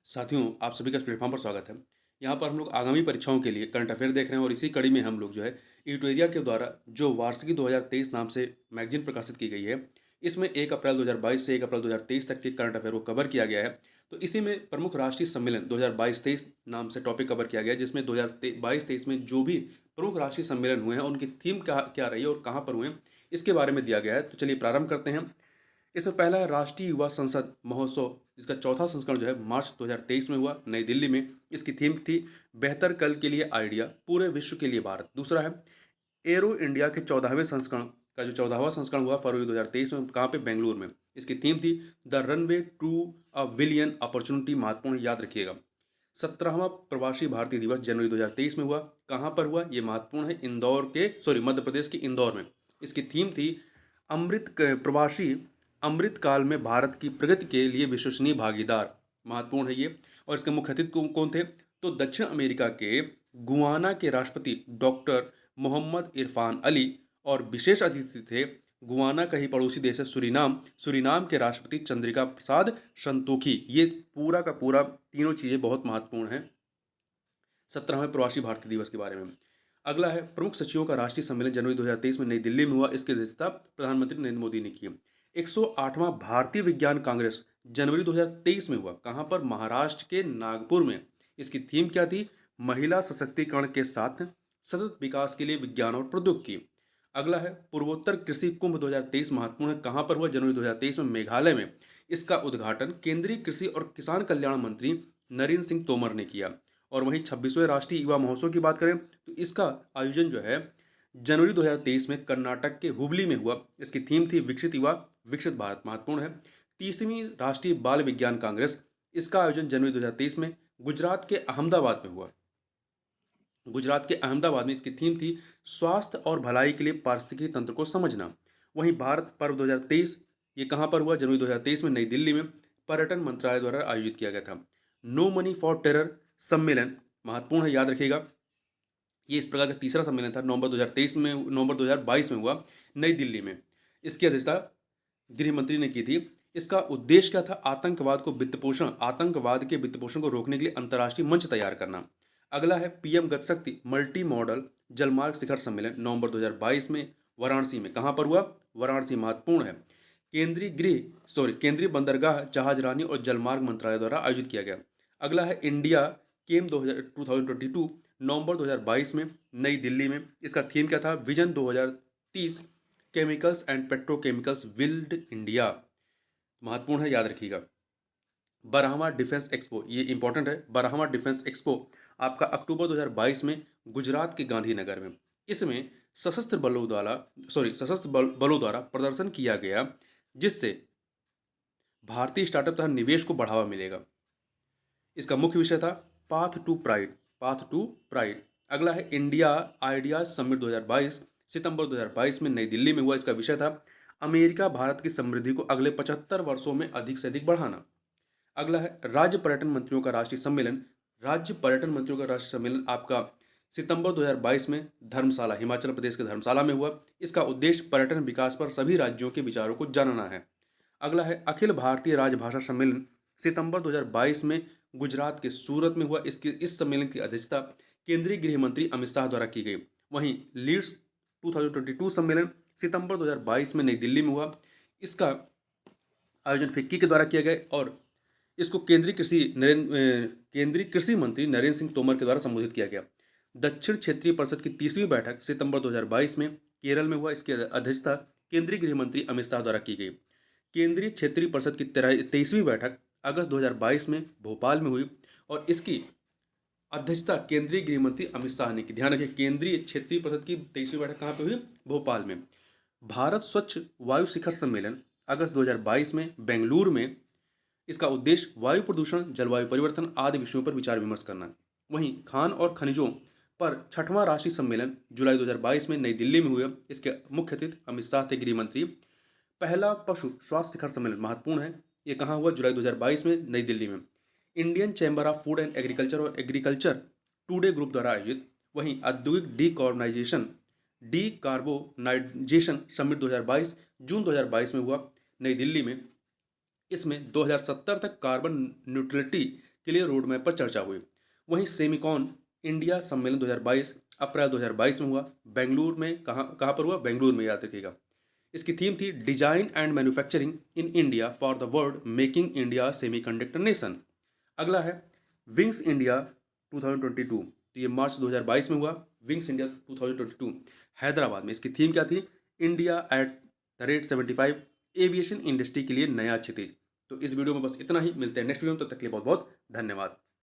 साथियों, आप सभी का इस प्लेटफ़ॉर्म पर स्वागत है। यहाँ पर हम लोग आगामी परीक्षाओं के लिए करंट अफ़ेयर देख रहे हैं और इसी कड़ी में हम लोग जो है इटुएरिया के द्वारा जो वार्षिकी 2023 नाम से मैगज़ीन प्रकाशित की गई है, इसमें 1 अप्रैल 2022 से 1 अप्रैल 2023 तक के करंट अफ़ेयर को कवर किया गया है। तो इसी में प्रमुख राष्ट्रीय सम्मेलन 2022-23 नाम से टॉपिक कवर किया गया है, जिसमें 2022-23 में जो भी प्रमुख राष्ट्रीय सम्मेलन हुए हैं, उनकी थीम क्या क्या रही है और कहाँ पर हुए हैं, इसके बारे में दिया गया है। तो चलिए प्रारंभ करते हैं। इसमें पहला है राष्ट्रीय युवा संसद महोत्सव, जिसका चौथा संस्करण जो है मार्च 2023 में हुआ नई दिल्ली में। इसकी थीम थी बेहतर कल के लिए आइडिया, पूरे विश्व के लिए भारत। दूसरा है एरो इंडिया के 14वें संस्करण का जो 14वां संस्करण हुआ फरवरी 2023 में, कहाँ पे, बेंगलुरु में। इसकी थीम थी the runway to a billion opportunity, महत्वपूर्ण है, याद रखिएगा। 17वां प्रवासी भारतीय दिवस जनवरी 2023 में हुआ। कहाँ पर हुआ ये महत्वपूर्ण है, मध्य प्रदेश के इंदौर में। इसकी थीम थी प्रवासी अमृत काल में भारत की प्रगति के लिए विश्वसनीय भागीदार, महत्वपूर्ण है ये। और इसके मुख्य अतिथि कौन थे, तो दक्षिण अमेरिका के गुआना के राष्ट्रपति डॉक्टर मोहम्मद इरफान अली, और विशेष अतिथि थे गुआना का ही पड़ोसी देश है सुरीनाम, सुरीनाम के राष्ट्रपति चंद्रिका प्रसाद संतोखी। ये पूरा का पूरा तीनों चीज़ें बहुत महत्वपूर्ण हैं 17वें प्रवासी भारतीय दिवस के बारे में। अगला है प्रमुख सचिवों का राष्ट्रीय सम्मेलन जनवरी 2023 में नई दिल्ली में हुआ। इसकी अध्यक्षता प्रधानमंत्री नरेंद्र मोदी ने की। 108वां भारतीय विज्ञान कांग्रेस जनवरी 2023 में हुआ। कहाँ पर, महाराष्ट्र के नागपुर में। इसकी थीम क्या थी, महिला सशक्तिकरण के साथ सतत विकास के लिए विज्ञान और प्रौद्योगिकी। अगला है पूर्वोत्तर कृषि कुंभ 2023, महत्वपूर्ण है। कहाँ पर हुआ, जनवरी 2023 में मेघालय में। इसका उद्घाटन केंद्रीय कृषि और किसान कल्याण मंत्री नरेंद्र सिंह तोमर ने किया। और वहीं 26वें राष्ट्रीय युवा महोत्सव की बात करें तो इसका आयोजन जो है जनवरी 2023 में कर्नाटक के हुबली में हुआ। इसकी थीम थी विकसित युवा विकसित भारत, महत्वपूर्ण है। 30वीं राष्ट्रीय बाल विज्ञान कांग्रेस, इसका आयोजन जनवरी 2023 में गुजरात के अहमदाबाद में हुआ। गुजरात के अहमदाबाद में इसकी थीम थी स्वास्थ्य और भलाई के लिए पारिस्थितिकी तंत्र को समझना। वहीं भारत पर्व 2023, ये कहाँ पर हुआ, जनवरी 2023 में नई दिल्ली में पर्यटन मंत्रालय द्वारा आयोजित किया गया था। नो मनी फॉर टेरर सम्मेलन, महत्वपूर्ण है, याद रखिएगा। ये इस प्रकार का तीसरा सम्मेलन था, नवंबर 2022 में हुआ नई दिल्ली में। इसकी अध्यक्षता गृह मंत्री ने की थी। इसका उद्देश्य क्या था, आतंकवाद के वित्त पोषण को रोकने के लिए अंतर्राष्ट्रीय मंच तैयार करना। अगला है पीएम गतिशक्ति मल्टी मॉडल जलमार्ग शिखर सम्मेलन नवंबर 2022 में वाराणसी में। कहाँ पर हुआ, वाराणसी, महत्वपूर्ण है। केंद्रीय बंदरगाह, जहाजरानी और जलमार्ग मंत्रालय द्वारा आयोजित किया गया। अगला है इंडिया केम 2022 नवंबर 2022 में नई दिल्ली में। इसका थीम क्या था, vision 2030 chemicals and petrochemicals build India, महत्वपूर्ण है, याद रखिएगा। 12वां डिफेंस एक्सपो, ये इंपॉर्टेंट है। 12वां डिफेंस एक्सपो आपका अक्टूबर 2022 में गुजरात के गांधीनगर में। इसमें सशस्त्र बलों द्वारा प्रदर्शन किया गया, जिससे भारतीय स्टार्टअप तथा निवेश को बढ़ावा मिलेगा। इसका मुख्य विषय था पाथ टू प्राइड। अगला है इंडिया आइडियाज समिट 2022, सितंबर 2022 में नई दिल्ली में हुआ। इसका विषय था अमेरिका भारत की समृद्धि को अगले 75 वर्षों में अधिक से अधिक बढ़ाना। अगला है राज्य पर्यटन मंत्रियों का राष्ट्रीय सम्मेलन आपका सितंबर 2022 में धर्मशाला, हिमाचल प्रदेश के धर्मशाला में हुआ। इसका उद्देश्य पर्यटन विकास पर सभी राज्यों के विचारों को जानना है। अगला है अखिल भारतीय राजभाषा सम्मेलन, सितंबर 2022 में गुजरात के सूरत में हुआ। इस सम्मेलन की अध्यक्षता केंद्रीय गृह मंत्री अमित शाह द्वारा की गई। वहीं लीड्स 2022 सम्मेलन सितंबर 2022 में नई दिल्ली में हुआ। इसका आयोजन फिक्की के द्वारा किया गया और इसको केंद्रीय कृषि मंत्री नरेंद्र सिंह तोमर के द्वारा संबोधित किया गया। दक्षिण क्षेत्रीय परिषद की 30वीं बैठक सितंबर 2022 में केरल में हुआ। इसकी अध्यक्षता केंद्रीय गृह मंत्री अमित शाह द्वारा की गई। केंद्रीय क्षेत्रीय परिषद की 23वीं बैठक अगस्त 2022 में भोपाल में हुई और इसकी अध्यक्षता केंद्रीय गृह मंत्री अमित शाह ने की। ध्यान रखिए, केंद्रीय क्षेत्रीय परिषद की 23वीं बैठक कहाँ पे हुई, भोपाल में। भारत स्वच्छ वायु शिखर सम्मेलन अगस्त 2022 में बेंगलुरु में। इसका उद्देश्य वायु प्रदूषण, जलवायु परिवर्तन आदि विषयों पर विचार विमर्श करना। वहीं खान और खनिजों पर 6वां राष्ट्रीय सम्मेलन जुलाई 2022 में नई दिल्ली में हुआ। इसके मुख्य अतिथि अमित शाह थे, गृह मंत्री। पहला पशु स्वास्थ्य शिखर सम्मेलन, महत्वपूर्ण है, ये कहाँ हुआ, जुलाई 2022 में नई दिल्ली में। Indian chamber of food and agriculture और एग्रीकल्चर टुडे ग्रुप द्वारा आयोजित। वहीं औद्योगिक डीकार्बोनाइजेशन समिट 2022 जून 2022 में हुआ नई दिल्ली में। इसमें 2070 तक कार्बन न्यूट्रलिटी के लिए रोड मैप पर चर्चा हुई। वहीं सेमिकॉन इंडिया सम्मेलन 2022 अप्रैल 2022 में हुआ। बेंगलुरु में कहाँ पर हुआ? बेंगलुरु में, याद रखिएगा। इसकी थीम थी design and manufacturing in India for the world, making India semiconductor nation. अगला है विंग्स इंडिया 2022, तो ये मार्च 2022 में हुआ। विंग्स इंडिया 2022 हैदराबाद में। इसकी थीम क्या थी? India at the rate 75, aviation industry के लिए नया क्षितिज। तो इस वीडियो में बस इतना ही। मिलते हैं नेक्स्ट वीडियो में, तब तक के लिए बहुत बहुत धन्यवाद।